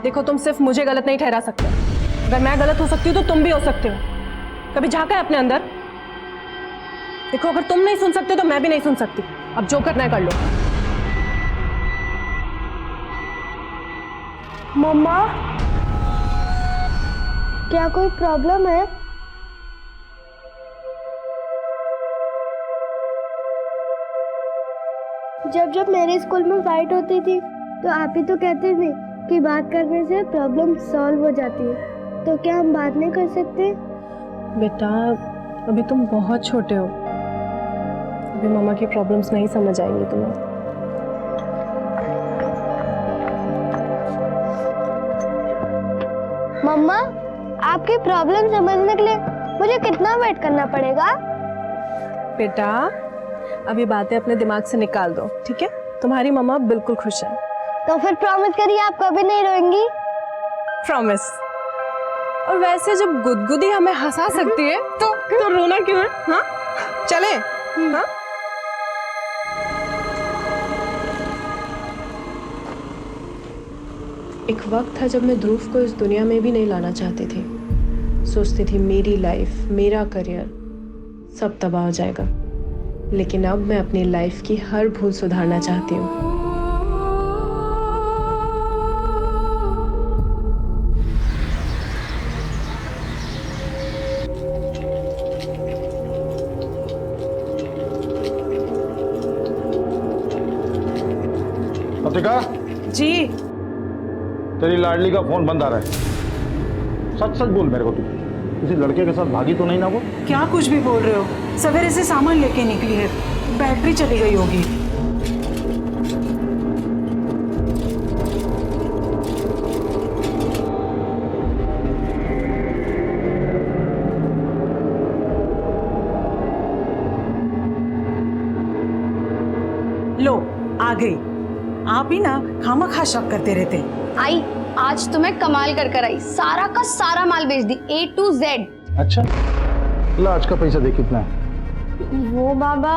देखो तुम सिर्फ मुझे गलत नहीं ठहरा सकते। अगर मैं गलत हो सकती हूँ तो तुम भी हो सकते हो। कभी झांका है अपने अंदर? देखो अगर तुम नहीं सुन सकते तो मैं भी नहीं सुन सकती। अब जो करना है कर लो। मम्मा, क्या कोई प्रॉब्लम है? जब जब मेरे स्कूल में फाइट होती थी तो आप ही तो कहते थे कि बात करने से प्रॉब्लम सॉल्व हो जाती है। तो क्या हम बात नहीं कर सकते? बेटा अभी तुम बहुत छोटे हो, अभी मम्मा की प्रॉब्लम्स नहीं समझ आएंगी तुम्हें। मम्मा, आपकी प्रॉब्लम समझने के लिए मुझे कितना वेट करना पड़ेगा? बेटा अभी बातें अपने दिमाग से निकाल दो, ठीक है? तुम्हारी मम्मा बिल्कुल खुश है। तो फिर प्रॉमिस करिए आप कभी नहीं रोएंगी। प्रॉमिस। और वैसे जब गुदगुदी हमें हंसा सकती है तो रोना क्यों है? हाँ चले। हाँ एक वक्त था जब मैं ध्रुव को इस दुनिया में भी नहीं लाना चाहती थी। सोचती थी मेरी लाइफ, मेरा करियर सब तबाह हो जाएगा। लेकिन अब मैं अपनी लाइफ की हर भूल सुधारना चाहती हूँ। अतिका, जी तेरी लाडली का फोन बंद आ रहा है। सच सच बोल मेरे को, तू किसी लड़के के साथ भागी तो नहीं ना वो? क्या कुछ भी बोल रहे हो? सवेरे से सामान लेके निकली है, बैटरी चली गई होगी। लो आ गई। आप ही ना खामखा शक करते रहते। आई आज तो मैं कमाल कर आई, सारा का सारा माल बेच दी A to Z। अच्छा, ला आज का पैसा दे कितना है? वो बाबा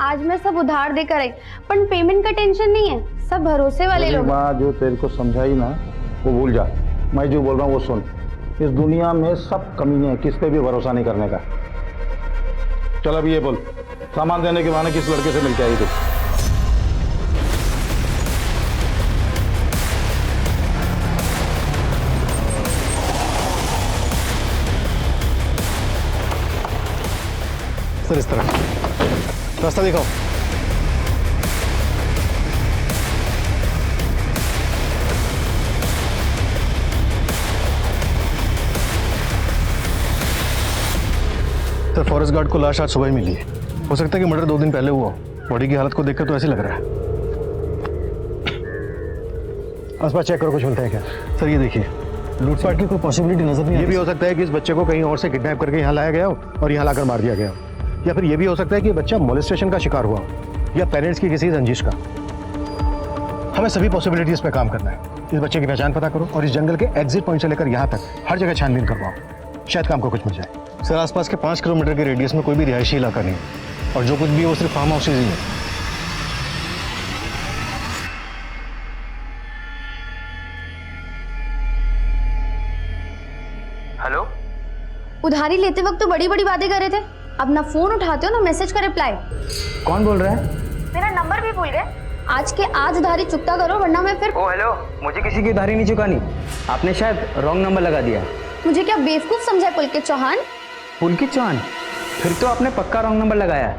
आज मैं सब उधार देकर आई, पर पेमेंट का टेंशन नहीं है, सब भरोसे वाले लोग। बात जो तेरे को समझाई ना वो भूल जा। मैं जो बोल रहा हूँ वो सुन। इस दुनिया में सब कमीने हैं, किस पे भी भरोसा नहीं करने का। चल अब ये बोल, सामान देने के बहाने किस लड़के से मिलके आई तू? सर इस तरह रास्ता दिखाओ। सर फॉरेस्ट गार्ड को लाश आज सुबह ही मिली है। हो सकता है कि मर्डर 2 दिन पहले हुआ। बॉडी की हालत को देखकर तो ऐसे लग रहा है। आसपास चेक करो, कुछ मिलता है क्या? सर ये देखिए, लूटपाट की कोई पॉसिबिलिटी नजर नहीं। ये भी हो सकता है कि इस बच्चे को कहीं और से किडनैप करके यहाँ लाया गया हो और यहाँ लाकर मार दिया गया हो। या फिर यह भी हो सकता है कि बच्चा मोलेस्टेशन का शिकार हुआ हो या पेरेंट्स की किसी रंजिश का। हमें सभी पॉसिबिलिटीज पे काम करना है। इस बच्चे की पहचान पता करो और इस जंगल के एग्जिट पॉइंट से लेकर यहाँ तक हर जगह छानबीन करवाओ। शायद काम को कुछ मिल जाए। सर आसपास के 5 किलोमीटर के रेडियस में कोई भी रिहायशी इलाका नहीं है और जो कुछ भी है वो सिर्फ फार्म हाउसेज ही है। हेलो, उधारी लेते वक्त तो बड़ी बड़ी बातें कर रहे थे, अब ना फोन उठाते हो ना मैसेज का रिप्लाई। कौन बोल रहा है? मेरा नंबर भी भूल गए। आज के आज उधारी चुकता करो वरना मैं फिर। ओ हेलो, मुझे किसी की उधारी नहीं चुकानी। आपने शायद रॉन्ग नंबर लगा दिया। मुझे क्या बेवकूफ समझा पुलकित चौहान? पुलकित चौहान? फिर तो आपने पक्का रॉन्ग नंबर लगाया।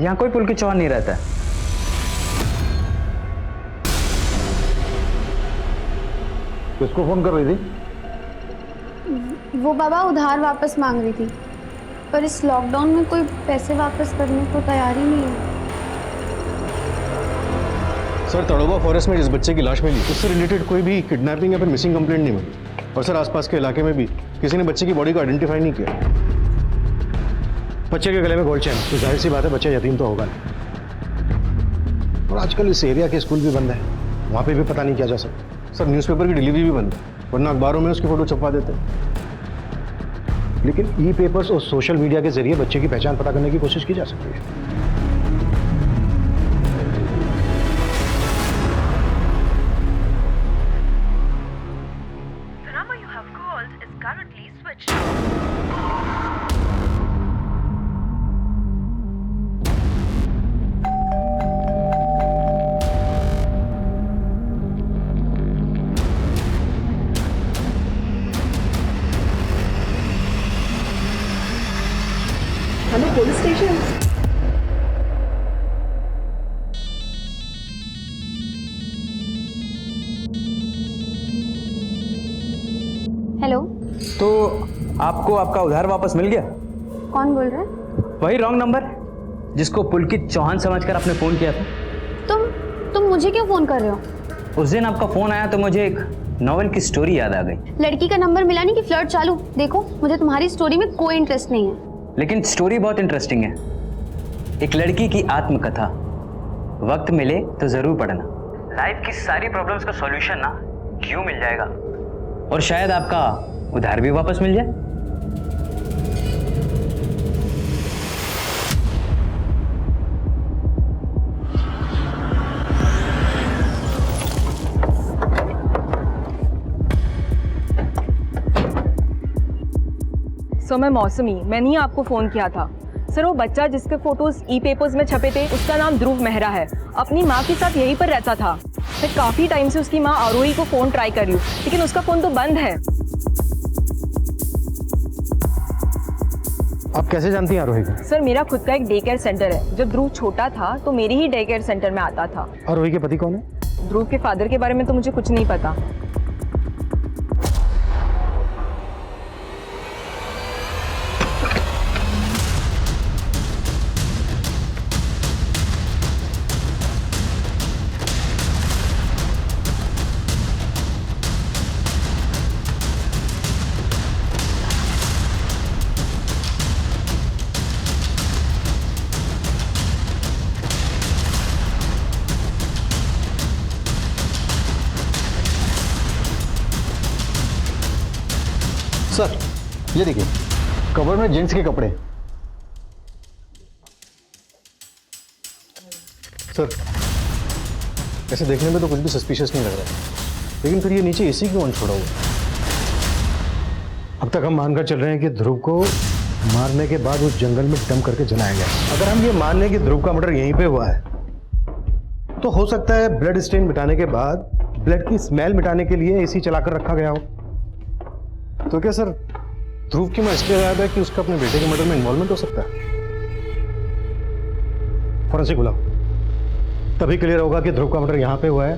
यहाँ कोई पुलकित चौहान नहीं रहता। किसको फोन कर रही थी? वो बाबा उधार वापस मांग रही थी, पर इस लॉकडाउन में कोई पैसे वापस करने को तैयार ही नहीं है। सर तड़ोबा फॉरेस्ट में जिस बच्चे की लाश मिली उससे रिलेटेड कोई भी किडनैपिंग या फिर मिसिंग कंप्लेंट नहीं मिली। और सर आसपास के इलाके में भी किसी ने बच्चे की बॉडी को आइडेंटिफाई नहीं किया। बच्चे के गले में गोल्ड चेन, तो जाहिर सी बात है बच्चा यतीम तो होगा नहीं। और आजकल इस एरिया के स्कूल भी बंद है, वहाँ पे भी पता नहीं किया जा सकता। सर न्यूज़पेपर की डिलीवरी भी बंद है, वरना अखबारों में उसकी फोटो छपवा देते हैं। लेकिन ई पेपर्स और सोशल मीडिया के जरिए बच्चे की पहचान पता करने की कोशिश की जा सकती है। calls is currently switched off. Hello police station. Hello, तो आपको आपका उधार वापस मिल गया? कौन बोल रहा है? वही रॉन्ग नंबर जिसको पुलकित चौहान समझकर आपने फोन किया था। तुम मुझे क्यों फोन कर रहे हो? उस दिन आपका फोन आया तो मुझे एक नॉवेल की स्टोरी याद आ गई। लड़की का नंबर मिला नहीं कि फ्लर्ट चालू। देखो, मुझे तुम्हारी स्टोरी में कोई इंटरेस्ट नहीं है। लेकिन स्टोरी बहुत इंटरेस्टिंग है। एक लड़की की आत्मकथा। वक्त मिले तो जरूर पढ़ना। लाइफ की सारी प्रॉब्लम्स का सॉल्यूशन ना क्यों मिल जाएगा, और शायद आपका उधार भी वापस मिल जाए। सर मैं मौसमी, मैंने ही आपको फ़ोन किया था। सर वो बच्चा जिसके फोटोज ई पेपर्स में छपे थे उसका नाम ध्रुव मेहरा है। अपनी माँ के साथ यहीं पर रहता था। मैं काफ़ी टाइम से उसकी माँ आरोही को फ़ोन ट्राई कर रही हूँ, लेकिन उसका फ़ोन तो बंद है। आप कैसे जानती हैं आरोही को? सर मेरा खुद का एक डे केयर सेंटर है। जब ध्रुव छोटा था तो मेरी ही डे केयर सेंटर में आता था। आरोही के पति कौन है? ध्रुव के फादर के बारे में तो मुझे कुछ नहीं पता। सर ये देखिए, कवर में जेंट्स के कपड़े। सर ऐसे देखने में तो कुछ भी सस्पिशियस नहीं लग रहा है, लेकिन फिर ये नीचे एसी क्यों ऑन छोड़ा हुआ? अब तक हम मानकर चल रहे हैं कि ध्रुव को मारने के बाद उस जंगल में डंप करके जलाया गया। अगर हम ये मान लें कि ध्रुव का मर्डर यहीं पे हुआ है, तो हो सकता है ब्लड स्टेन मिटाने के बाद ब्लड की स्मेल मिटाने के लिए एसी चलाकर रखा गया हो। तो क्या सर ध्रुव की मां इसलिए गायब है कि उसका अपने बेटे के मर्डर में इन्वॉल्वमेंट हो सकता है? फॉरेंसिक बुलाओ, तभी क्लियर होगा कि ध्रुव का मर्डर यहाँ पे हुआ है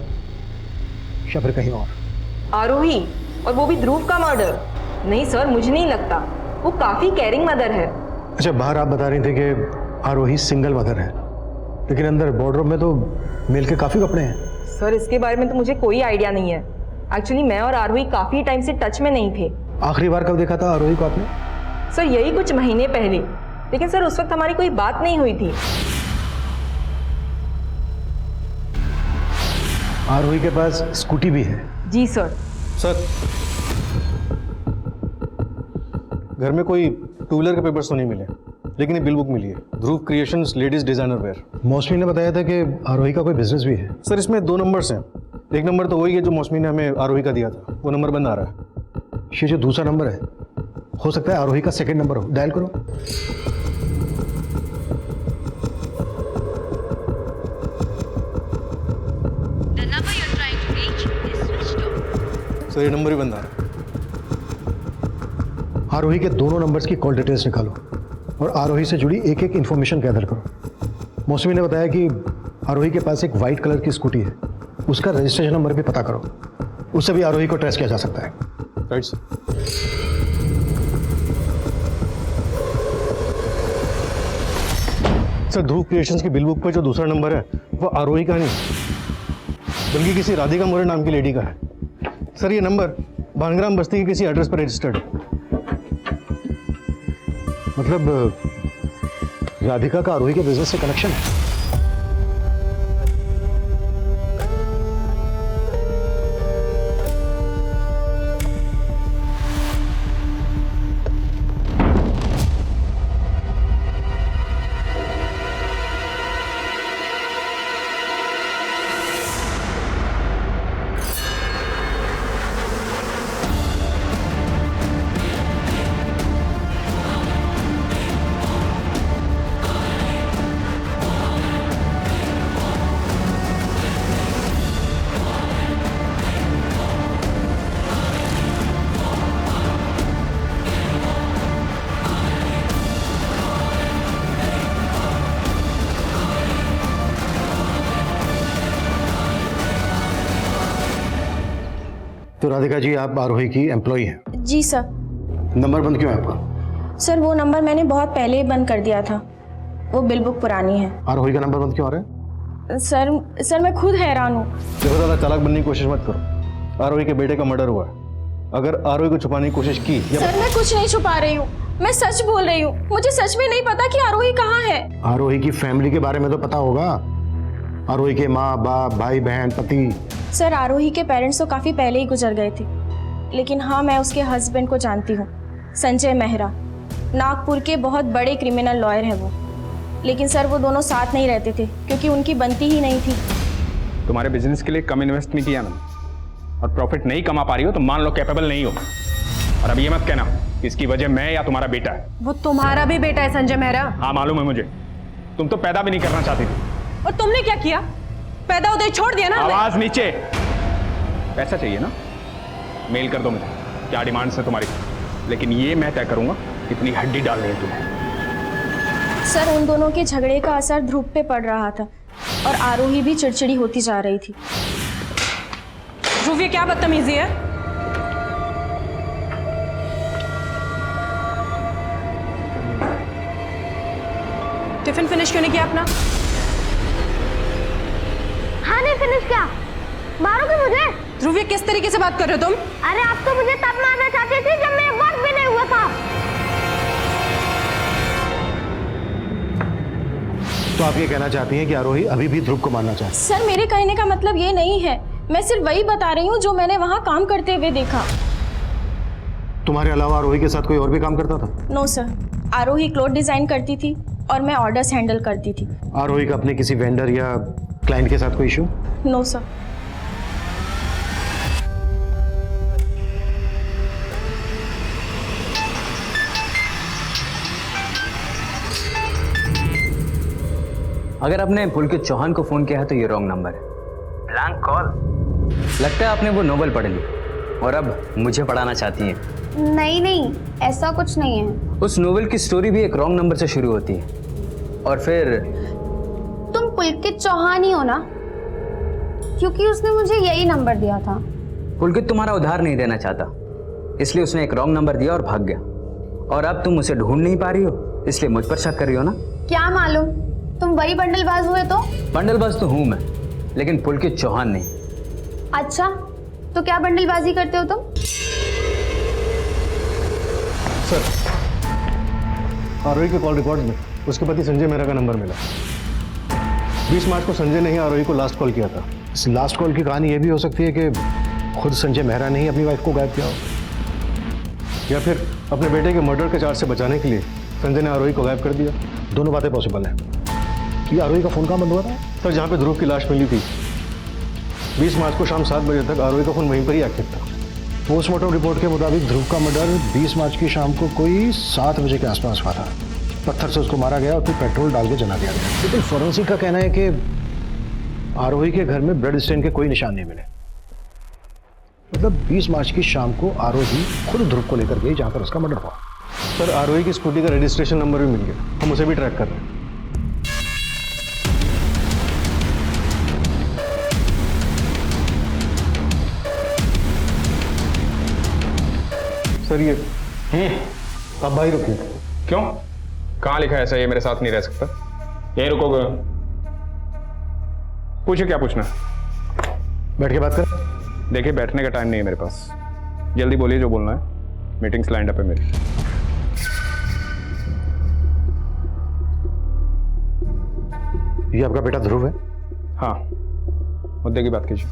या फिर कहीं और। आरोही, और वो भी ध्रुव का मर्डर? नहीं सर, मुझे नहीं लगता। वो काफ़ी केयरिंग मदर है। अच्छा, बाहर आप बता रही थी कि आरोही सिंगल मदर है, लेकिन अंदर वार्डरोब में तो मेल के काफ़ी कपड़े हैं। सर इसके बारे में तो मुझे कोई आइडिया नहीं है। एक्चुअली मैं और आरोही काफ़ी टाइम से टच में नहीं थे। आखिरी बार कब देखा था आरोही को आपने? सर यही कुछ महीने पहले, लेकिन सर उस वक्त हमारी कोई बात नहीं हुई थी। आरोही के पास स्कूटी भी है? जी सर। सर घर में कोई टू व्हीलर के पेपर्स तो नहीं मिले, लेकिन ये बिल बुक मिली है, ध्रुव क्रिएशंस लेडीज डिजाइनर वेयर। मौसमी ने बताया था कि आरोही का कोई बिजनेस भी है। सर इसमें 2 नंबर्स हैं। एक नंबर तो वही है जो मौसमी ने हमें आरोही का दिया था, वो नंबर बंद आ रहा है। ये जो दूसरा नंबर है, हो सकता है आरोही का सेकंड नंबर हो। डायल करो। सर ये नंबर ही बंद आ रहा है। आरोही के दोनों नंबर्स की कॉल डिटेल्स निकालो और आरोही से जुड़ी एक एक इन्फॉर्मेशन गैदर करो। मौसमी ने बताया कि आरोही के पास एक वाइट कलर की स्कूटी है, उसका रजिस्ट्रेशन नंबर भी पता करो, उससे भी आरोही को ट्रेस किया जा सकता है। Right sir. सर ध्रुव क्रिएशंस की बिल बुक पर जो दूसरा नंबर है वो आरोही का नहीं, बल्कि किसी राधिका मोरे नाम की लेडी का है। सर ये नंबर भानग्राम बस्ती के किसी एड्रेस पर रजिस्टर्ड है। मतलब राधिका का आरोही के बिजनेस से कनेक्शन है। तो राधिका जी, आप आरोही की एम्प्लॉय हैं। जी सर। नंबर बंद क्यों है आपका? सर वो नंबर मैंने बहुत पहले ही बंद कर दिया था, वो बिल बुक पुरानी है। आरोही का नंबर बंद क्यों आ रहा है? सर मैं खुद हैरान हूँ। देखो, ज़्यादा चालाक बनने की कोशिश मत करो। आरोही के बेटे का मर्डर हुआ है। अगर आरोही को छुपाने की कोशिश की सर मैं कुछ नहीं छुपा रही हूँ, मैं सच बोल रही हूँ। मुझे सच में नहीं पता कि आरोही कहाँ है। आरोही की फैमिली के बारे में तो पता होगा। आरोही के माँ बाप, भाई बहन, पति। सर आरोही के पेरेंट्स तो काफ़ी पहले ही गुजर गए थे, लेकिन हाँ मैं उसके हस्बैंड को जानती हूँ, संजय मेहरा। नागपुर के बहुत बड़े क्रिमिनल लॉयर हैं वो। लेकिन सर वो दोनों साथ नहीं रहते थे क्योंकि उनकी बनती ही नहीं थी। तुम्हारे बिजनेस के लिए कम इन्वेस्ट नहीं किया मैंने और प्रॉफिट नहीं कमा पा रही हो तो मान लो कैपेबल नहीं हो। और अब ये मत कहना कि इसकी वजह मैं या तुम्हारा बेटा है। वो तुम्हारा भी बेटा है संजय मेहरा। हाँ मालूम है मुझे, तुम तो पैदा भी नहीं करना चाहती थी। और तुमने क्या किया? पैदा होते ही छोड़ दिया ना। आवाज नीचे। पैसा चाहिए ना, मेल कर दो मुझे, क्या डिमांड है तुम्हारी, लेकिन ये मैं तय करूंगा कितनी हड्डी डाल रही है तुम्हें। सर उन दोनों के झगड़े का असर ध्रुव पे पड़ रहा था और आरोही भी चिड़चिड़ी होती जा रही थी। ध्रुव ये क्या बदतमीजी है? टिफिन फिनिश क्यों नहीं किया अपना? हाँ नहीं फिनिश किया। मारोगे मुझे? ध्रुव ये किस तरीके से बात कर रहे हो तुम? अरे आप तो मुझे तब मारना चाहती थी जब मेरे वक्त भी नहीं हुआ था। तो आप ये कहना चाहती हैं कि आरोही अभी भी ध्रुव को मारना चाहती है? सर मेरे कहने का मतलब ये नहीं है, मैं सिर्फ वही बता रही हूँ जो मैंने वहाँ काम करते हुए देखा। तुम्हारे अलावा आरोही के साथ कोई और भी काम करता था? नो सर, आरोही क्लोथ डिजाइन करती थी और मैं ऑर्डर्स हैंडल करती थी। आरोही का अपने किसी वेंडर या क्लाइंट के साथ कोई इशू? No sir. अगर आपने पुलकित चौहान को फोन किया है तो ये रॉन्ग नंबर है। Blank call. लगता है आपने वो नोवेल पढ़ ली और अब मुझे पढ़ाना चाहती हैं। नहीं नहीं, ऐसा कुछ नहीं है। उस नोवेल की स्टोरी भी एक रॉन्ग नंबर से शुरू होती है और फिर तुम पुलकित चौहान ही हो ना? क्योंकि उसने मुझे यही नंबर दिया था। पुलकित तुम्हारा उधार नहीं देना चाहता, इसलिए उसने एक रॉन्ग नंबर दिया और भाग गया। और अब तुम उसे ढूंढ नहीं पा रही हो, इसलिए मुझ पर शक कर रही हो ना? क्या मालूम, तुम वही बंडलबाज हुए तो? बंडलबाज तो हूं मैं, लेकिन पुलकित चौहान नहीं। अच्छा, तो क्या बंडलबाजी करते हो तुम? सर, आरोही के कॉल रिकॉर्ड में उसके पति संजय मेहरा का नंबर मिला। 20 मार्च को संजय ने ही आरोही को लास्ट कॉल किया था। इस लास्ट कॉल की कहानी यह भी हो सकती है कि खुद संजय मेहरा ने ही अपनी वाइफ को गायब किया हो, या फिर अपने बेटे के मर्डर के चार्ज से बचाने के लिए संजय ने आरोही को गायब कर दिया। दोनों बातें पॉसिबल हैं। कि आरोही का फोन कहाँ बंद हुआ था? सर, जहाँ पे ध्रुव की लाश मिली थी 20 मार्च को शाम 7 बजे तक आरोही का फोन वहीं पर ही एक्टिव था। पोस्टमार्टम रिपोर्ट के मुताबिक ध्रुव का मर्डर 20 मार्च की शाम को कोई 7 बजे के आसपास हुआ था। पत्थर से उसको मारा गया और फिर पेट्रोल डाल के जला दिया गया। लेकिन फॉरेंसिक का कहना है कि आरोही के घर में ब्लड स्टेन के कोई निशान नहीं मिले। मतलब 20 मार्च की शाम को आरोही खुद ध्रुव को लेकर गई जहाँ पर उसका मर्डर हुआ। सर, आरोही की स्कूटी का रजिस्ट्रेशन नंबर भी मिल गया, हम उसे भी ट्रैक कर रहे हैं। सर ये आप भाई रुकिए। क्यों? कहाँ लिखा है ऐसा ये मेरे साथ नहीं रह सकता? यहीं रुकोगे? पूछो क्या पूछना। बैठ के बात कर। देखिए बैठने का टाइम नहीं है मेरे पास, जल्दी बोलिए जो बोलना है, मीटिंग्स लाइंड अप है मेरी। ये आपका बेटा ध्रुव है? हाँ, मुद्दे की बात कीजिए।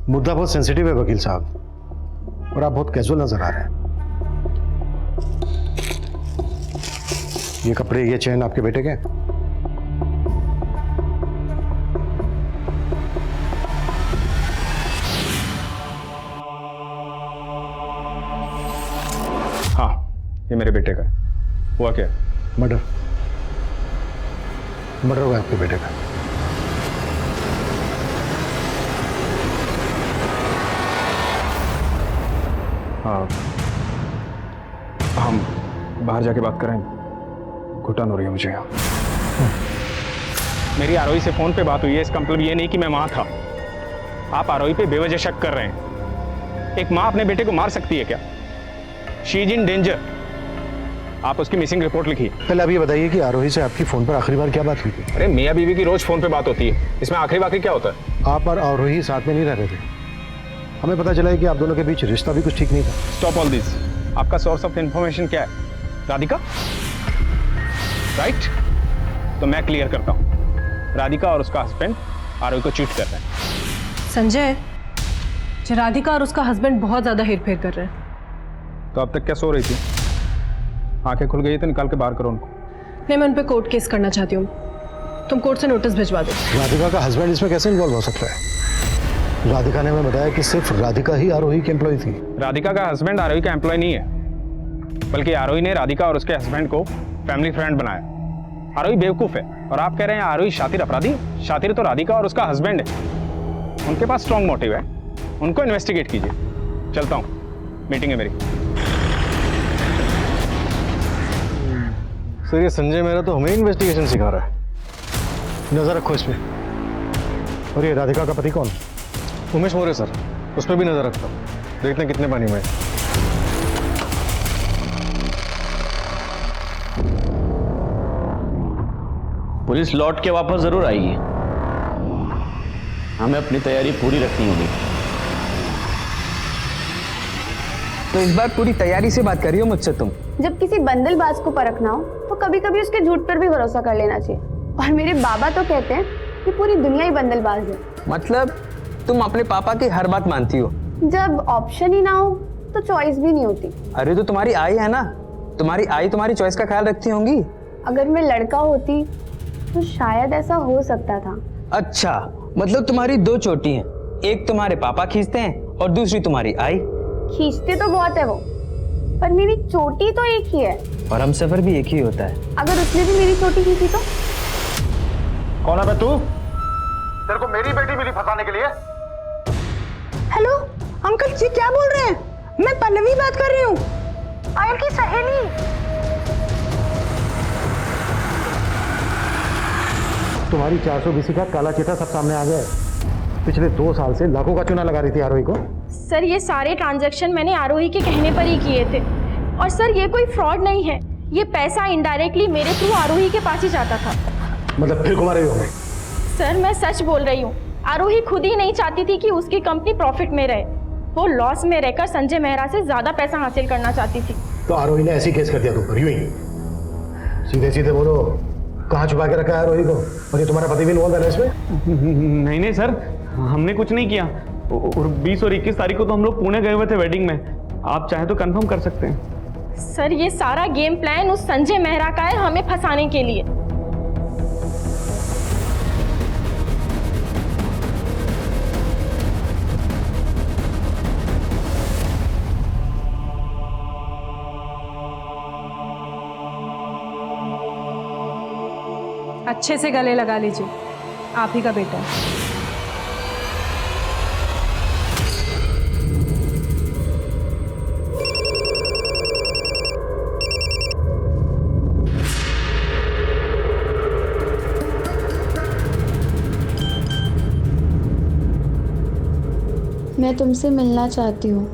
मुद्दा बहुत सेंसिटिव है वकील साहब, और आप बहुत कैजुअल नजर आ रहे हैं। ये कपड़े, ये चेन आपके बेटे के? हाँ, ये मेरे बेटे का है। हुआ क्या? मर्डर हुआ आपके बेटे का। हाँ, हम बाहर जाके बात करें, घुटन हो रही है मुझे यहाँ। मेरी आरोही से फोन पे बात हुई है, इसका मतलब ये नहीं कि मैं वहां था। आप आरोही पे बेवजह शक कर रहे हैं। एक माँ अपने बेटे को मार सकती है क्या? She is in danger. आप उसकी मिसिंग रिपोर्ट लिखिए। पहले अभी बताइए कि आरोही से आपकी फोन पर आखिरी बार क्या बात हुई थी? अरे मियाँ बीवी की रोज फोन पे बात होती है, इसमें आखिरी बाकी क्या होता है? आप और आरोही साथ में नहीं रह रहे थे। हमें पता चला है कि आप दोनों के बीच रिश्ता भी कुछ ठीक नहीं था। Stop all this. आपका सोर्स ऑफ इंफॉर्मेशन क्या है? राधिका, राइट? तो मैं क्लियर करता हूँ, राधिका और उसका हस्बैंड आरोही को चीट कर रहे हैं। संजय, राधिका और उसका हस्बैंड बहुत ज्यादा हेरफेर कर रहे हैं। तो अब तक क्या सो रही थी? आंखें खुल गई तो निकाल के बाहर करो उनको। नहीं, मैं उन पे कोर्ट केस करना चाहती हूँ। तुम कोर्ट से नोटिस भिजवा दो। राधिका का हस्बैंड इसमें कैसे इन्वॉल्व हो सकता है? राधिका ने हमें बताया कि सिर्फ राधिका ही आरोही की एम्प्लॉय थी। राधिका का हस्बैंड आरोही का एम्प्लॉय नहीं है, बल्कि आरोही ने राधिका और उसके हस्बैंड को फैमिली फ्रेंड बनाया। आरोही बेवकूफ है और आप कह रहे हैं आरोही शातिर अपराधी? शातिर तो राधिका और उसका हस्बैंड है। उनके पास स्ट्रॉन्ग मोटिव है, उनको इन्वेस्टिगेट कीजिए। चलता हूँ, मीटिंग है मेरी। सर ये संजय मेहरा तो हमें इन्वेस्टिगेशन सिखा रहा है। नजर रखो इसमें। और ये राधिका का पति कौन? उमेश मौर्य सर, उस पर भी नजर रखता हूँ। देखते हैं कितने पानी में है। पुलिस लौट के वापस जरूर आएगी, हमें अपनी तैयारी पूरी रखनी होगी। तो इस बार पूरी तैयारी से बात कर रही हो मुझसे तुम? जब किसी बंदलबाज को परखना हो तो कभी कभी उसके झूठ पर भी भरोसा कर लेना चाहिए। और मेरे बाबा तो कहते हैं कि पूरी दुनिया ही बंदलबाज है। मतलब तुम अपने पापा की हर बात मानती हो? जब ऑप्शन ही ना हो तो चॉइस भी नहीं होती। अरे तो तुम्हारी आई है ना, तुम्हारी आई तुम्हारी चॉइस का ख्याल रखती होंगी। अगर मैं लड़का होती तो शायद ऐसा हो सकता था। अच्छा, मतलब तुम्हारी दो चोटी हैं, एक तुम्हारे पापा खींचते हैं और दूसरी तुम्हारी आई। खींचते तो बहुत है वो, पर मेरी चोटी तो एक ही है। और हम सफर भी एक ही होता है। अगर उसने भी मेरी चोटी खींची तो? कौन है बे तू? तेरे को मेरी बेटी मिली फंसाने के लिए? हेलो अंकल जी, क्या बोल रहे हैं? मैं पल्लवी बात कर रही हूँ, आयल की सहेली। तुम्हारी 420 का काला चिट्ठा सब सामने आ गया है। पिछले 2 साल से लाखों का चूना लगा रही थी आरोही को। सर ये सारे ट्रांजैक्शन मैंने आरोही के कहने पर ही किए थे। और सर ये कोई फ्रॉड नहीं है, ये पैसा इनडायरेक्टली मेरे थ्रू आरोही के पास ही जाता था। मतलब फिर घुमा रही हो? सर मैं सच बोल रही हूँ, आरोही खुद ही नहीं चाहती थी कि उसकी कंपनी प्रॉफिट में रहे। वो लॉस में रहकर संजय मेहरा से ज्यादा पैसा हासिल करना चाहती थी। तो आरोही ने ऐसी केस कर दिया तुम पर? यूं ही सीधे सीधे बोलो, कहाँ छुपा के रखा है आरोही को? और ये तुम्हारा पति भी इन्वॉल्व है इसमें? नहीं सर, हमने कुछ नहीं किया। और 20 और 21 तारीख को तो हम लोग पुणे गए हुए थे वेडिंग में। आप चाहे तो कंफर्म कर सकते हैं। सर ये सारा गेम प्लान उस संजय मेहरा का है, हमें फंसाने के लिए। अच्छे से गले लगा लीजिए, आप ही का बेटा है। मैं तुमसे मिलना चाहती हूँ।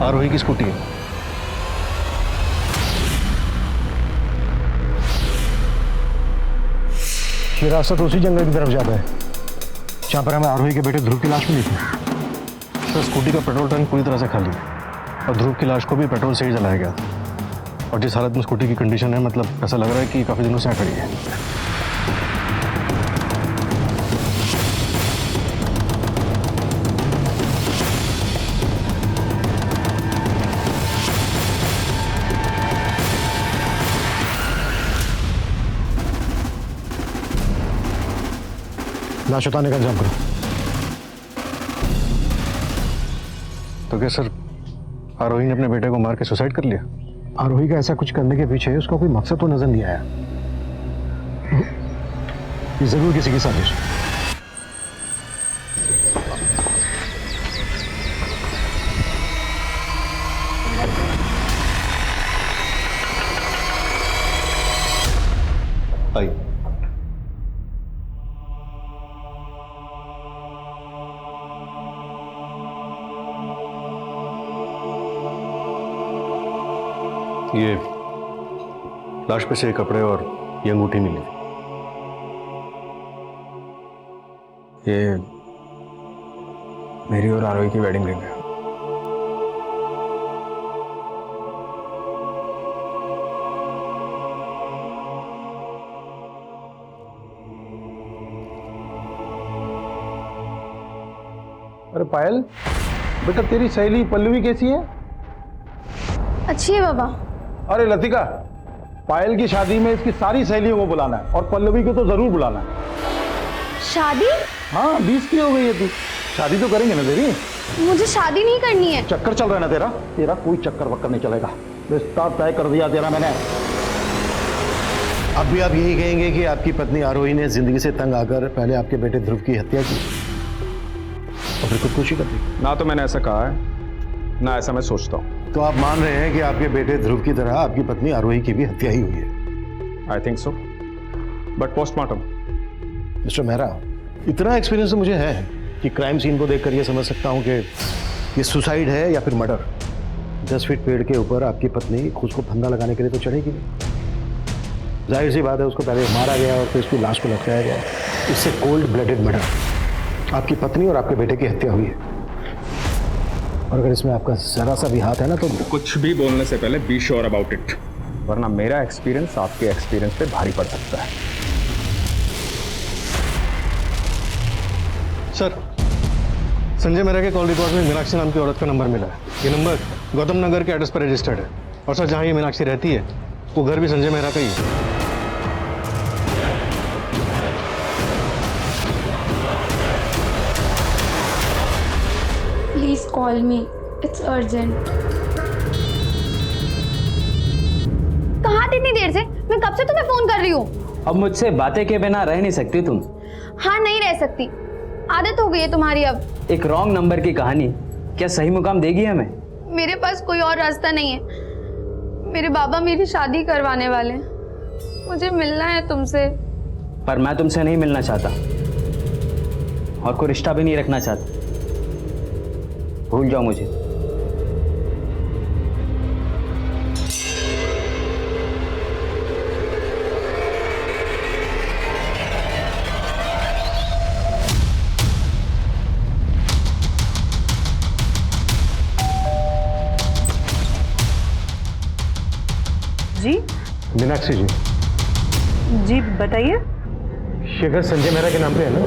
आरोही की स्कूटी है। ये रास्ता तो उसी जंगल की तरफ जाता है जहां पर हमें आरोही के बेटे ध्रुव की लाश मिली थी। सर स्कूटी का पेट्रोल टैंक पूरी तरह से खाली है और ध्रुव की लाश को भी पेट्रोल से ही जलाया गया था। और जिस हालत में स्कूटी की कंडीशन है, मतलब ऐसा लग रहा है कि काफी दिनों से यहाँ खड़ी है। लाश उतारने का इंतजाम करो। तो क्या सर आरोही ने अपने बेटे को मार के सुसाइड कर लिया? आरोही का ऐसा कुछ करने के पीछे उसका कोई मकसद तो नजर नहीं आया। ये जरूर किसी की साजिश। आइए। ये लाश पे से कपड़े और ये अंगूठी मिली। ये मेरी और आरोही की वेडिंग रिंग है। अरे पायल, बेटा तेरी सहेली पल्लवी कैसी है? अच्छी है बाबा। अरे लतिका, पायल की शादी में इसकी सारी सहेलियों को बुलाना है और पल्लवी को तो जरूर बुलाना है। शादी? हाँ, 20 की हो गई है तू। शादी तो करेंगे ना तेरी? मुझे शादी नहीं करनी है। चक्कर चल रहा है ना तेरा? तेरा कोई चक्कर वक्कर नहीं चलेगा। रिश्ता तय कर दिया तेरा मैंने। अब भी आप यही कहेंगे कि आपकी पत्नी आरोही ने जिंदगी से तंग आकर पहले आपके बेटे ध्रुव की हत्या की और फिर खुदकुशी कर दी? ना तो मैंने ऐसा कहा है, ना ऐसा मैं सोचता हूँ। तो आप मान रहे हैं कि आपके बेटे ध्रुव की तरह आपकी पत्नी आरोही की भी हत्या ही हुई है? I think so, but postmortem. Mister Mehra, इतना एक्सपीरियंस तो मुझे है कि क्राइम सीन को देखकर यह समझ सकता हूं कि ये सुसाइड है या फिर मर्डर। 10 फीट पेड़ के ऊपर आपकी पत्नी खुद को फंदा लगाने के लिए तो चढ़ेगी नहीं। जाहिर सी बात है, उसको पहले मारा गया और फिर उसकी लाश को लटकाया गया। इससे कोल्ड ब्लडेड मर्डर। आपकी पत्नी और आपके बेटे की हत्या हुई है और अगर इसमें आपका जरा सा भी हाथ है ना तो कुछ भी बोलने से पहले बी श्योर अबाउट इट, वरना मेरा एक्सपीरियंस आपके एक्सपीरियंस पे भारी पड़ सकता है। सर, संजय मेहरा के कॉल रिकॉर्ड में मीनाक्षी नाम की औरत का नंबर मिला है। ये नंबर गौतम नगर के एड्रेस पर रजिस्टर्ड है और सर जहां ये मीनाक्षी रहती है वो घर भी संजय मेहरा का ही है। Please call me. It's urgent. कहाँ थी इतनी देर से? मैं कब से तुम्हें फोन कर रही हूँ। अब मुझसे बातें के बिना रह नहीं सकती तुम। हाँ, नहीं रह सकती। आदत हो गई है तुम्हारी अब। एक रॉन्ग नंबर की कहानी क्या सही मुकाम देगी हमें? मेरे पास कोई और रास्ता नहीं है। मेरे बाबा मेरी शादी करवाने वाले हैं। मुझे मिलना है तुमसे। पर मैं तुमसे नहीं मिलना चाहता और कोई रिश्ता भी नहीं रखना चाहता। भूल जाओ मुझे। जी मीनाक्षी जी। जी बताइए। शेखर संजय मेहरा के नाम पे है ना?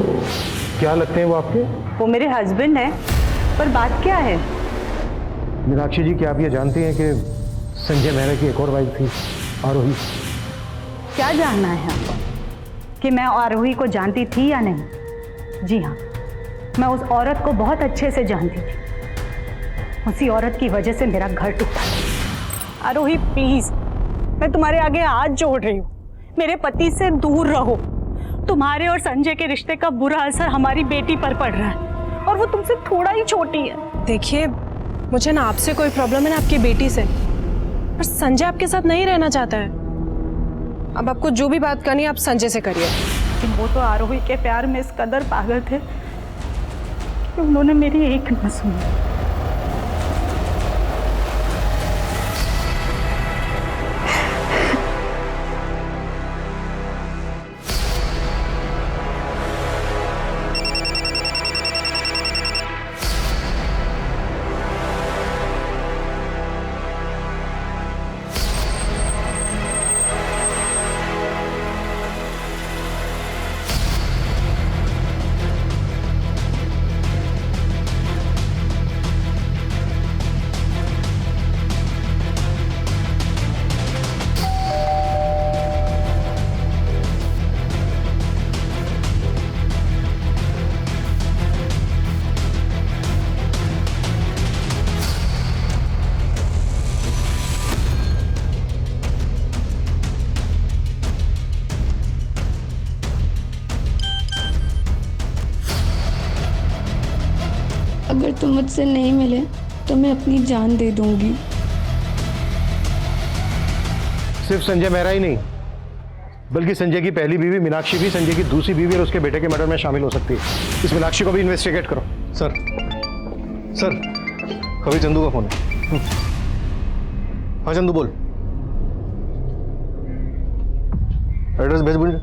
क्या लगते हैं वो आपके? वो मेरे हस्बैंड हैं, पर बात क्या है? मीनाक्षी जी, क्या आप ये जानती हैं कि संजय मेहरा की एक और वाइफ थी, आरोही? क्या जानना है आपको कि मैं आरोही को जानती थी या नहीं? जी हाँ, मैं उस औरत को बहुत अच्छे से जानती थी। उसी औरत की वजह से मेरा घर टूटा। आरोही प्लीज, मैं तुम्हारे आगे हाथ जोड़ रही हूँ, मेरे पति से दूर रहो। तुम्हारे और संजय के रिश्ते का बुरा असर हमारी बेटी पर पड़ रहा है और वो तुमसे थोड़ा ही छोटी है। देखिए, मुझे ना आपसे कोई प्रॉब्लम है ना आपकी बेटी से, पर संजय आपके साथ नहीं रहना चाहता है। अब आपको जो भी बात करनी है आप संजय से करिए। वो तो आरोही के प्यार में इस कदर पागल थे कि उन्होंने मेरी एक न सुनी। अगर तुम मुझसे नहीं मिले तो मैं अपनी जान दे दूंगी। सिर्फ संजय मेहरा ही नहीं, बल्कि संजय की पहली बीवी मीनाक्षी भी संजय की दूसरी बीवी और उसके बेटे के मर्डर में शामिल हो सकती है। इस मीनाक्षी को भी इन्वेस्टिगेट करो। सर कभी चंदू का फोन है। हाँ चंदू बोल। एड्रेस भेज बोल।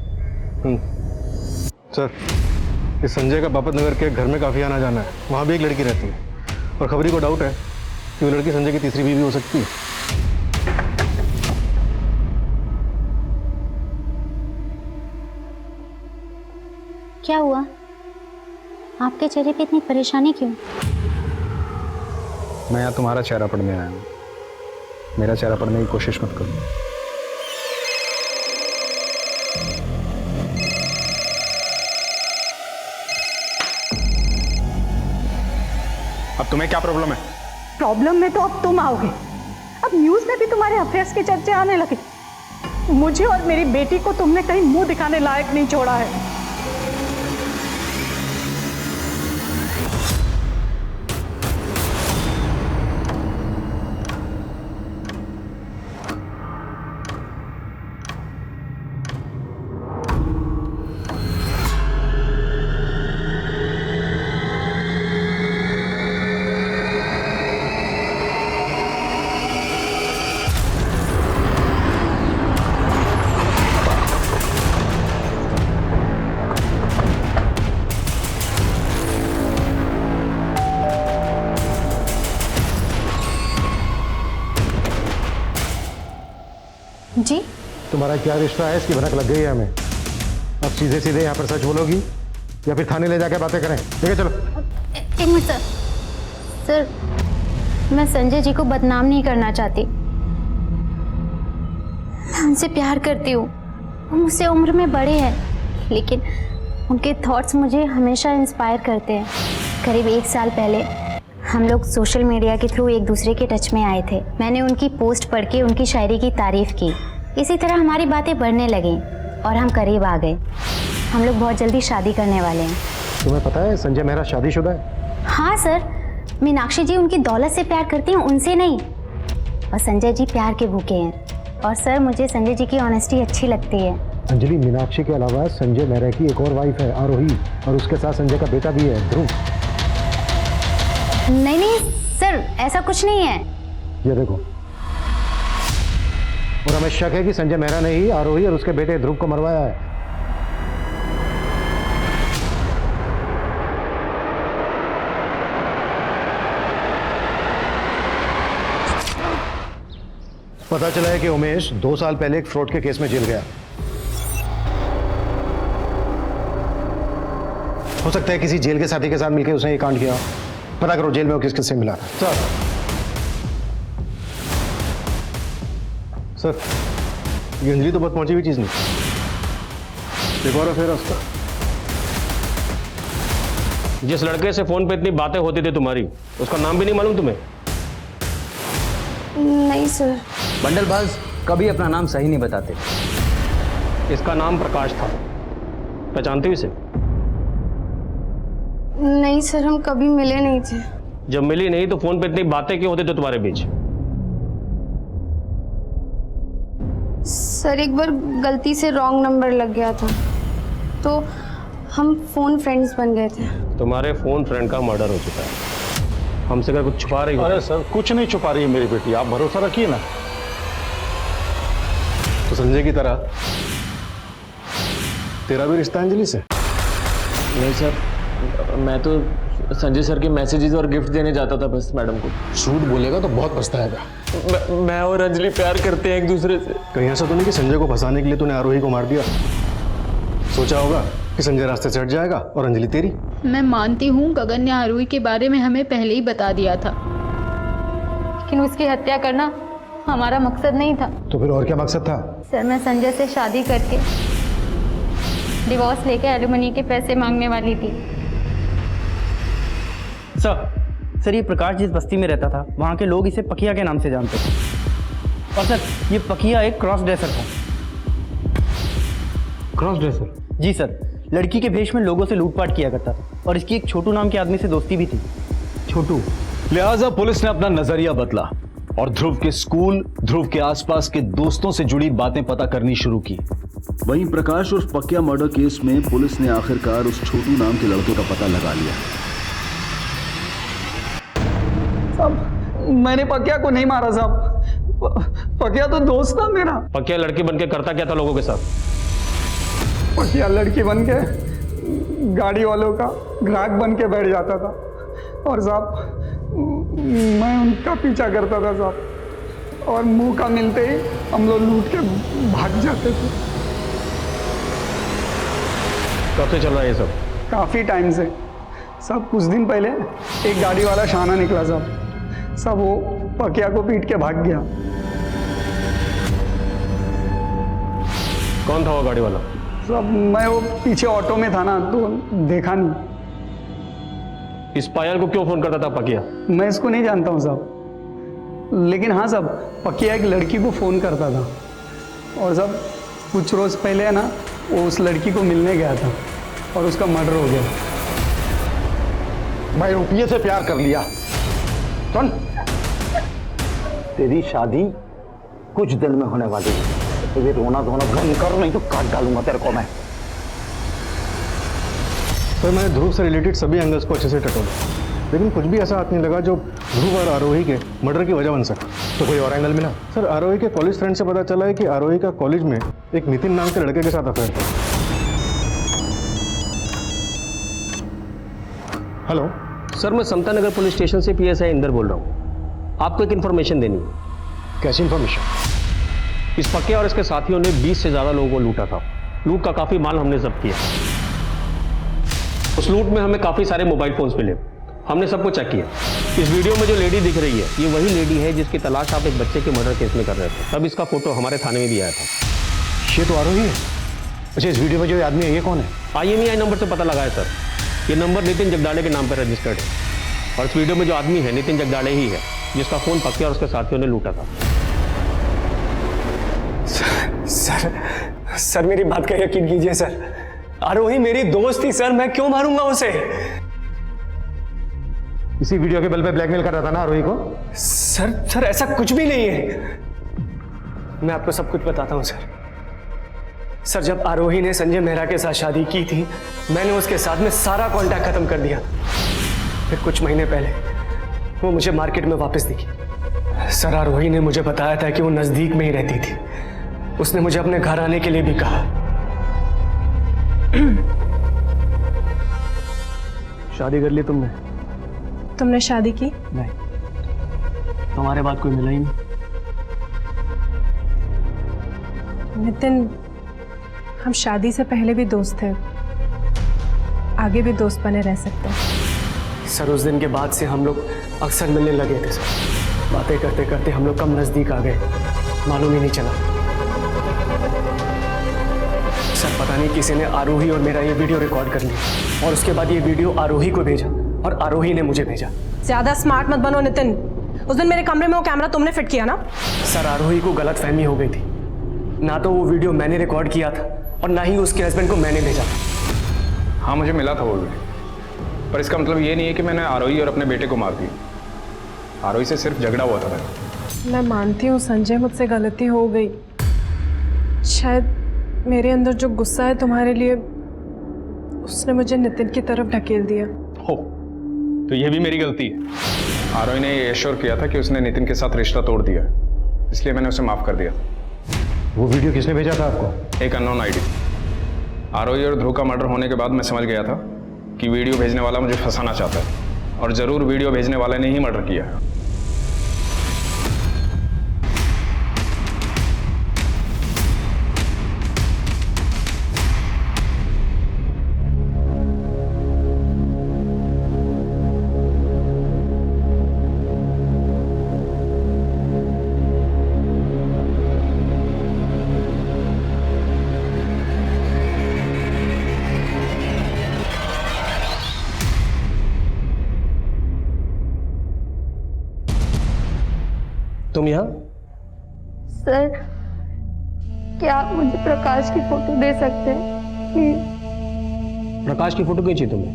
सर, इस संजय का बापत नगर के घर में काफ़ी आना जाना है, वहाँ भी एक लड़की रहती है और खबरी को डाउट है कि वो लड़की संजय की तीसरी बीवी हो सकती है। क्या हुआ? आपके चेहरे पे इतनी परेशानी क्यों? मैं यहाँ तुम्हारा चेहरा पढ़ने आया हूँ, मेरा चेहरा पढ़ने की कोशिश मत करो। अब तुम्हें क्या प्रॉब्लम है? प्रॉब्लम में तो अब तुम आओगे। अब न्यूज़ में भी तुम्हारे अफेयर्स के चर्चे आने लगे। मुझे और मेरी बेटी को तुमने कहीं मुंह दिखाने लायक नहीं छोड़ा है। जी? तुम्हारा क्या रिश्ता है, इसकी भनक लग गई है हमें। अब सीधे सीधे यहाँ पर सच बोलोगी या फिर थाने ले जाकर बातें करें? ठीक है चलो। एक मिनट सर, मैं संजय जी को बदनाम नहीं करना चाहती। मैं उनसे प्यार करती हूँ, वो मुझसे उम्र में बड़े हैं, लेकिन उनके थॉट्स मुझे हमेशा इंस्पायर करते हैं। करीब 1 साल पहले हम लोग सोशल मीडिया के थ्रू एक दूसरे के टच में आए थे। मैंने उनकी पोस्ट पढ़ के उनकी शायरी की तारीफ की। इसी तरह हमारी बातें बढ़ने लगीं और हम करीब आ गए। हम लोग बहुत जल्दी शादी करने वाले हैं। तुम्हें पता है संजय मेहरा शादीशुदा है? हाँ सर, मीनाक्षी जी उनकी दौलत से प्यार करती हैं, उनसे नहीं। और संजय जी प्यार के भूखे हैं। और सर, मुझे संजय जी की ऑनेस्टी अच्छी लगती है। अंजलि, मीनाक्षी के अलावा संजय मेहरा की एक और वाइफ है, आरोही, और उसके साथ संजय का बेटा भी है, ध्रुव। नहीं सर, ऐसा कुछ नहीं है। ये देखो, और हमें शक है कि संजय मेहरा ने ही आरोही और उसके बेटे ध्रुव को मरवाया है। पता चला है कि उमेश 2 साल पहले एक फ्रॉड के केस में जेल गया। हो सकता है किसी जेल के साथी के साथ मिलकर उसने ये कांड किया। पता करो जेल में वो किस किस से मिला था। सर, ये अंजलि तो बहुत पहुंची हुई चीज नहीं। एक और अफेयर उसका। जिस लड़के से फोन पे इतनी बातें होती थी तुम्हारी, उसका नाम भी नहीं मालूम तुम्हें? नहीं सर। बंडलबाज कभी अपना नाम सही नहीं बताते। इसका नाम प्रकाश था, पहचानती हो इसे? नहीं सर, हम कभी मिले नहीं थे। जब मिली नहीं तो फोन पे इतनी बातें क्यों होती थी तुम्हारे बीच? सर, एक बार गलती से रॉन्ग नंबर लग गया था, तो हम फोन फ्रेंड्स बन गए थे। तुम्हारे फोन फ्रेंड का मर्डर हो चुका है। हमसे क्या कुछ छुपा रही हो? अरे सर, कुछ नहीं छुपा रही है मेरी बेटी, आप भरोसा रखिए ना। तो संजय की तरह तेरा भी रिश्ता अंजलि से? नहीं सर, मैं तो संजय सर के मैसेजेस और गिफ्ट देने जाता था बस मैडम को। झूठ बोलेगा तो बहुत पछताएगा। मैं और अंजलि प्यार करते हैं एक दूसरे से। कहीं ऐसा तो नहीं कि संजय को फंसाने के लिए तूने आरोही को मार दिया? सोचा होगा कि संजय रास्ते से हट जाएगा और अंजलि तेरी। मैं मानती हूँ गगन ने आरोही के बारे में हमें पहले ही बता दिया था, लेकिन उसकी हत्या करना हमारा मकसद नहीं था। तो फिर और क्या मकसद था? सर, मैं संजय से शादी करके डिवोर्स लेके एलिमनी के पैसे मांगने वाली थी। सर, ये प्रकाश जिस बस्ती में रहता था वहाँ के लोग इसे पकिया के नाम से जानते थे। और सर, ये पकिया एक क्रॉस ड्रेसर था। Cross dresser? जी सर, लड़की के भेष में लोगों से लूटपाट किया करता था और इसकी एक छोटू नाम के आदमी से दोस्ती भी थी। छोटू। लिहाजा पुलिस ने अपना नजरिया बदला और ध्रुव के स्कूल, ध्रुव के आसपास के दोस्तों से जुड़ी बातें पता करनी शुरू की। वहीं प्रकाश उर्फ पकिया मर्डर केस में पुलिस ने आखिरकार उस छोटू नाम के लड़के का पता लगा लिया। साहब, मैंने पकिया को नहीं मारा साहब। पकिया तो दोस्त था मेरा। पकिया लड़की बनके करता क्या था लोगों के साथ? पकिया लड़की बन के गाड़ी वालों का ग्राहक बन के बैठ जाता था और साहब मैं उनका पीछा करता था साहब, और मौका मिलते ही हम लोग लूट के भाग जाते थे। कब से चल रहा है ये सब? काफ़ी टाइम से सब। कुछ दिन पहले एक गाड़ी वाला शाना निकला साहब, सब वो पकिया को पीट के भाग गया। कौन था वो गाड़ी वाला? सब मैं वो पीछे ऑटो में था ना, तो देखा नहीं। इस पायल को क्यों फोन करता था पकिया? मैं इसको नहीं जानता हूँ साहब, लेकिन हाँ साहब, पकिया एक लड़की को फ़ोन करता था और सब कुछ रोज़ पहले है ना वो उस लड़की को मिलने गया था और उसका मर्डर हो गया। मैं रुपये से प्यार कर लिया। सुन, तेरी शादी कुछ दिन में होने वाली है, तो ये रोना धोना बंद कर, नहीं तो काट डालूंगा तेरे को मैं। सर मैंने ध्रुव से रिलेटेड सभी एंगल्स को अच्छे से टटोला, लेकिन कुछ भी ऐसा हाथ नहीं लगा जो ध्रुव और आरोही के मर्डर की वजह बन सका। तो कोई और एंगल मिला? सर आरोही के कॉलेज फ्रेंड से पता चला है कि आरोही का कॉलेज में एक नितिन नाम के लड़के के साथ अफेयर था। हेलो सर, मैं समता नगर पुलिस स्टेशन से PSI इंदर बोल रहा हूँ। आपको एक इन्फॉर्मेशन देनी है। कैसी इन्फॉर्मेशन? इस पक्के और इसके साथियों ने 20 से ज़्यादा लोगों को लूटा था। लूट का काफ़ी माल हमने जब्त किया। उस लूट में हमें काफ़ी सारे मोबाइल फोन्स मिले। हमने सबको चेक किया। इस वीडियो में जो लेडी दिख रही है, ये वही लेडी है जिसकी तलाश आप एक बच्चे के मर्डर केस में कर रहे थे। तब इसका फोटो हमारे थाने में भी आया था। ये तो आरोही है। अच्छा, इस वीडियो में जो आदमी है ये कौन है? IMEI नंबर से पता लगा है सर। ये नंबर नितिन जगदाड़े के नाम पर रजिस्टर्ड है और इस वीडियो में जो आदमी है नितिन जगदाड़े ही है जिसका फोन पक्के और उसके साथियों ने लूटा था। सर मेरी बात का यकीन कीजिए सर, आरोही मेरी दोस्त थी सर, मैं क्यों मारूंगा उसे? इसी वीडियो के बल पे ब्लैकमेल कर रहा था ना आरोही को? सर ऐसा कुछ भी नहीं है। मैं आपको सब कुछ बताता हूं सर। सर जब आरोही ने संजय मेहरा के साथ शादी की थी, मैंने उसके साथ में सारा कांटेक्ट खत्म कर दिया। फिर कुछ महीने पहले वो मुझे मार्केट में वापस दिखी। सर आरोही ने मुझे बताया था कि वो नजदीक में ही रहती थी। उसने मुझे अपने घर आने के लिए भी कहा। शादी कर ली तुमने? तुमने शादी की? नहीं, तुम्हारे बाद कोई मिला ही नहीं। नितिन, हम शादी से पहले भी दोस्त थे, आगे भी दोस्त बने रह सकते हैं। सर उस दिन के बाद से हम लोग अक्सर मिलने लगे थे सर। बातें करते करते हम लोग कम नजदीक आ गए, मालूम ही नहीं चला। सर पता नहीं किसी ने आरोही और मेरा ये वीडियो रिकॉर्ड कर लिया और उसके बाद ये वीडियो आरोही को भेजा और आरोही ने मुझे भेजा। ज्यादा स्मार्ट मत बनो नितिन। उस दिन मेरे कमरे में वो कैमरा तुमने फिट किया ना? सर आरोही को गलतफहमी हो गई थी। ना तो वो वीडियो मैंने रिकॉर्ड किया था और ना ही उसके हस्बैंड को मैंने भेजा था। हाँ, मुझे मिला था वो वीडियो, पर इसका मतलब ये नहीं है कि मैंने आरोही और अपने बेटे को मार दिया। आरोही से सिर्फ झगड़ा हुआ था। मैं मानती हूँ संजय, मुझसे गलती हो गई। शायद मेरे अंदर जो गुस्सा है तुम्हारे लिए, उसने मुझे नितिन की तरफ ढकेल दिया। हो, तो ये भी मेरी गलती है। आरोही ने ये एश्योर किया था कि उसने नितिन के साथ रिश्ता तोड़ दिया, इसलिए मैंने उसे माफ कर दिया। वो वीडियो किसने भेजा था आपको? एक अननोन आईडी। आरोही और ध्रुव का मर्डर होने के बाद मैं समझ गया था कि वीडियो भेजने वाला मुझे फंसाना चाहता है, और जरूर वीडियो भेजने वाले ने ही मर्डर किया है। तुम यहाँ? सर क्या आप मुझे प्रकाश की फोटो दे सकते हैं प्लीज? प्रकाश की फोटो क्यों चाहिए तुम्हें?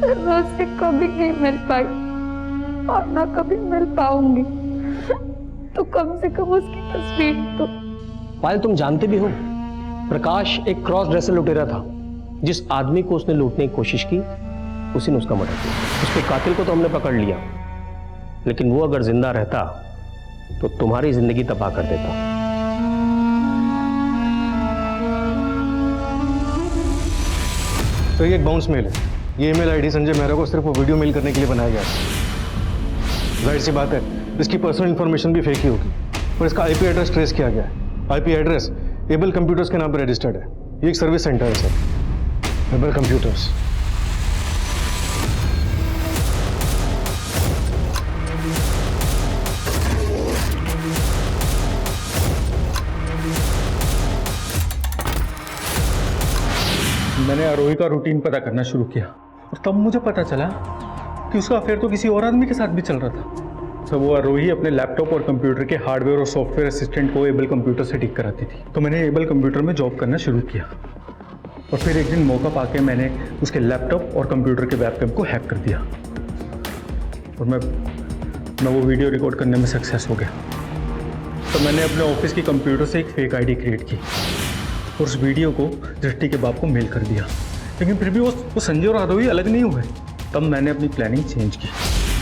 सर मैं उससे कभी नहीं मिल पाई। और ना कभी मिल पाऊंगी, तो कम से कम उसकी तस्वीर तो। पायल, तुम जानते भी हो प्रकाश एक क्रॉस ड्रेसर लुटेरा था। जिस आदमी को उसने लूटने की कोशिश की उसी ने उसका मर्डर किया। उसके कातिल को तो हमने पकड़ लिया, लेकिन वो अगर जिंदा रहता तो तुम्हारी जिंदगी तबाह कर देता। तो ये एक बाउंस मेल है। ये ईमेल आईडी संजय मेहरा को सिर्फ वो वीडियो मेल करने के लिए बनाया गया है। जाहिर सी बात है इसकी पर्सनल इंफॉर्मेशन भी फेक ही होगी, और इसका आईपी एड्रेस ट्रेस किया गया है। आईपी एड्रेस एबल कंप्यूटर्स के नाम पर रजिस्टर्ड है। ये एक सर्विस सेंटर है सर, एबल कंप्यूटर्स। मैंने आरोही का रूटीन पता करना शुरू किया और तब मुझे पता चला कि उसका अफेयर तो किसी और आदमी के साथ भी चल रहा था। तो वो आरोही अपने लैपटॉप और कंप्यूटर के हार्डवेयर और सॉफ्टवेयर असिस्टेंट को एबल कंप्यूटर से ठीक कराती थी। तो मैंने एबल कंप्यूटर में जॉब करना शुरू किया और फिर एक दिन मौका पाके मैंने उसके लैपटॉप और कंप्यूटर के वेबकैम को हैक कर दिया और मैं वो वीडियो रिकॉर्ड करने में सक्सेस हो गया। तो मैंने अपने ऑफिस की कंप्यूटर से एक फेक आईडी क्रिएट की और उस वीडियो को दृष्टि के बाप को मेल कर दिया, लेकिन फिर भी वो संजय और आरोही अलग नहीं हुए। तब मैंने अपनी प्लानिंग चेंज की।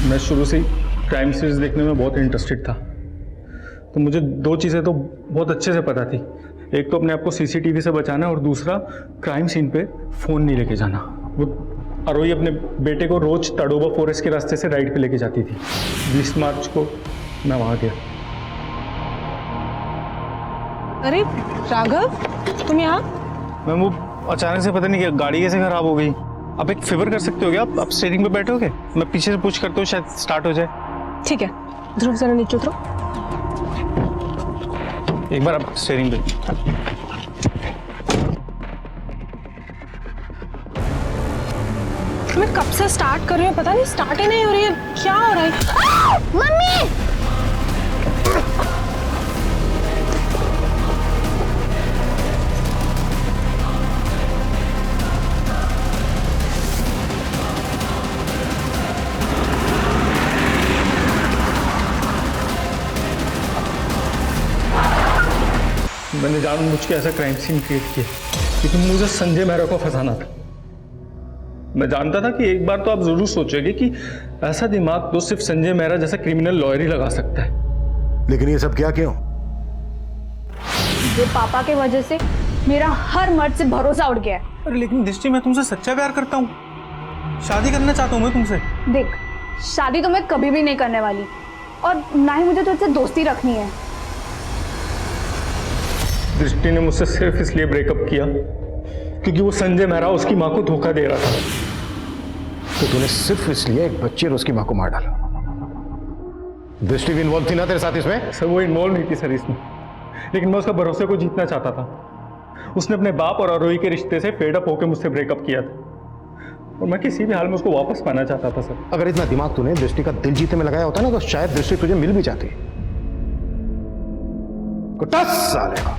मैं शुरू से ही क्राइम सीरीज देखने में बहुत इंटरेस्टेड था, तो मुझे दो चीज़ें तो बहुत अच्छे से पता थी। एक तो अपने आप को सीसीटीवी से बचाना और दूसरा क्राइम सीन पे फ़ोन नहीं लेके जाना। वो आरोही अपने बेटे को रोज तड़ोबा फॉरेस्ट के रास्ते से राइड पे लेके जाती थी। 20 मार्च को मैं वहाँ गया। अरे राघव, तुम यहाँ? मैम वो अचानक से पता नहीं क्या गाड़ी कैसे खराब हो गई। आप एक फेवर कर सकते हो क्या? आप स्टीयरिंग पे बैठोगे, मैं पीछे से पुश करता हूँ, शायद स्टार्ट हो जाए। ठीक है, ध्रुव जरा नीचे उतरो। एक बार आप स्टीयरिंग पे। मैं कब से स्टार्ट कर रही हूँ, पता नहीं स्टार्ट ही नहीं हो रही है। क्या हो रहा है? मम्मी! मैंने जानबूझ के ऐसा क्राइम सीन क्रिएट किया क्योंकि मुझे संजय मेहरा को फंसाना था। मैं जानता था कि एक बार तो आप जरूर सोचोगे कि ऐसा दिमाग तो सिर्फ संजय मेहरा जैसा क्रिमिनल लॉयर ही लगा सकता है। लेकिन ये सब क्या क्यों? ये पापा के वजह से मेरा हर मर्द से भरोसा उड़ गया है। अरे लेकिन दृष्टि, मैं तुमसे सच्चा प्यार करता हूँ, शादी करना चाहता हूँ मैं तुमसे। देख, शादी तो मैं कभी भी नहीं करने वाली और ना ही मुझे तुझसे दोस्ती रखनी है। दृष्टि ने मुझसे सिर्फ इसलिए ब्रेकअप किया क्योंकि वो संजय मेहरा उसकी माँ को धोखा दे रहा था। तो तूने सिर्फ इसलिए एक बच्चे और उसकी माँ को मार डाला? दृष्टि भी इन्वॉल्व थी ना तेरे साथ इसमें? सर वो इन्वॉल्व नहीं थी सर इसमें, लेकिन मैं उसका भरोसे को जीतना चाहता था। उसने अपने बाप और आरोही के रिश्ते से फेड अप होकर मुझसे ब्रेकअप किया था और मैं किसी भी हाल में उसको वापस पाना चाहता था सर। अगर इतना दिमाग तूने दृष्टि का दिल जीतने में लगाया होता ना तो शायद दृष्टि तुझे मिल भी जाती। कुत्ता साले का।